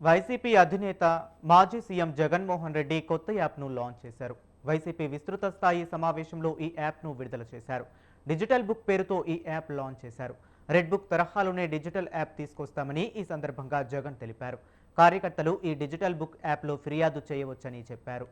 YCP అధినేత మాజీ CM Jaganmohan Reddy కొత్త యాప్ను లాంచ్ చేశారు. వైసీపీ విస్తృత స్థాయి సమావేశంలో ఈ యాప్ను విడుదల చేశారు. డిజిటల్ బుక్ పేరుతో ఈ యాప్ లాంచ్ చేశారు. రెడ్ బుక్ తరహాలోనే డిజిటల్ యాప్ తీసుకొస్తామని ఈ సందర్భంగా జగన్ తెలిపారు. కార్యకర్తలు ఈ డిజిటల్ బుక్ యాప్లో ఫిర్యాదు చేయవచ్చని చెప్పారు.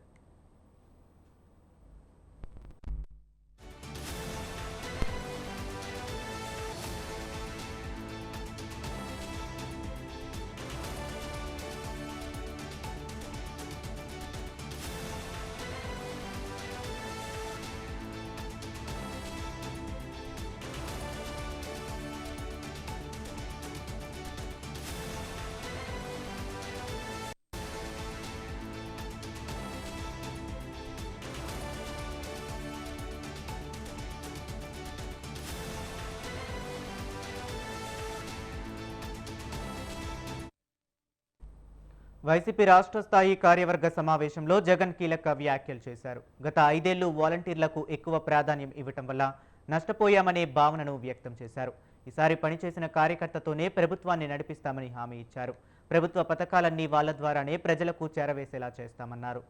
వైసీపీ రాష్ట్ర స్థాయి కార్యవర్గ సమావేశంలో జగన్ కీలక వ్యాఖ్యలు చేశారు. గత 5 ఏళ్లు వాలంటీర్లకు ఎక్కువ ప్రాధాన్యం ఇవ్వటం వల్ల నష్టపోయామనే భావనను వ్యక్తం చేశారు. ఈసారి పనిచేసిన కార్యకర్తతోనే ప్రభుత్వాన్ని నడిపిస్తామని హామీ ఇచ్చారు. ప్రభుత్వ పథకాలన్నీ వాళ్ళ ద్వారానే ప్రజలకు చేరవేసేలా చేస్తామన్నారు.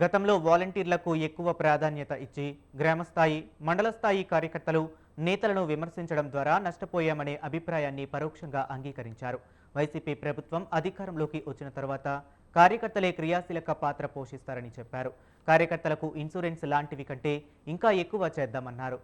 గతంలో వాలంటీర్లకు ఎక్కువ ప్రాధాన్యత ఇచ్చి గ్రామస్థాయి, మండల స్థాయి కార్యకర్తలు, నేతలను విమర్శించడం ద్వారా నష్టపోయామనే అభిప్రాయాన్ని పరోక్షంగా అంగీకరించారు. వైసీపీ ప్రభుత్వం అధికారంలోకి వచ్చిన తర్వాత కార్యకర్తలే క్రియాశీలక పాత్ర పోషిస్తారని చెప్పారు. కార్యకర్తలకు ఇన్సూరెన్స్ లాంటివి కంటే ఇంకా ఎక్కువ చేద్దామన్నారు.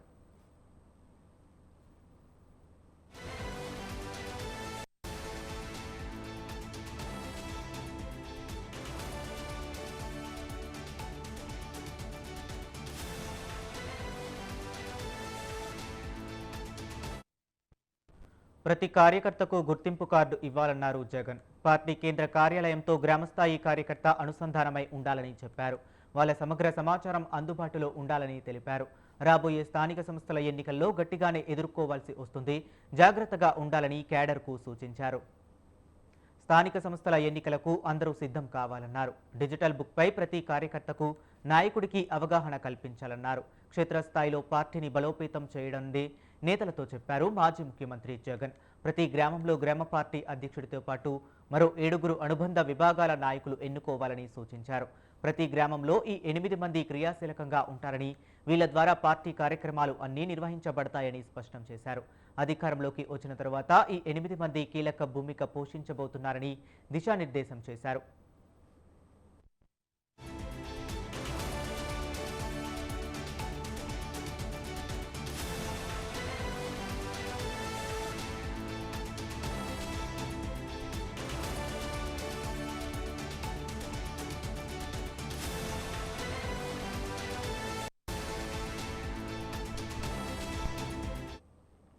ప్రతి కార్యకర్తకు గుర్తింపు కార్డు ఇవ్వాలన్నారు జగన్. పార్టీ కేంద్ర కార్యాలయంతో గ్రామస్థాయి కార్యకర్త అనుసంధానమై ఉండాలని చెప్పారు. వాళ్ళ సమగ్ర సమాచారం అందుబాటులో ఉండాలని తెలిపారు. రాబోయే స్థానిక సంస్థల ఎన్నికల్లో గట్టిగానే ఎదుర్కోవాల్సి వస్తుంది, జాగ్రత్తగా ఉండాలని క్యాడర్కు సూచించారు. స్థానిక సంస్థల ఎన్నికలకు అందరూ సిద్ధం కావాలన్నారు. డిజిటల్ బుక్పై ప్రతి కార్యకర్తకు, నాయకుడికి అవగాహన కల్పించాలన్నారు. క్షేత్రస్థాయిలో పార్టీని బలోపేతం చేయడందే నేతలతో చెప్పారు మాజీ ముఖ్యమంత్రి జగన్. ప్రతి గ్రామంలో గ్రామ పార్టీ అధ్యక్షుడితో పాటు మరో 7 అనుబంధ విభాగాల నాయకులు ఎన్నుకోవాలని సూచించారు. ప్రతి గ్రామంలో ఈ 8 మంది క్రియాశీలకంగా ఉంటారని, వీళ్ల ద్వారా పార్టీ కార్యక్రమాలు అన్నీ నిర్వహించబడతాయని స్పష్టం చేశారు. అధికారంలోకి వచ్చిన తర్వాత ఈ 8 మంది కీలక భూమిక పోషించబోతున్నారని దిశానిర్దేశం చేశారు.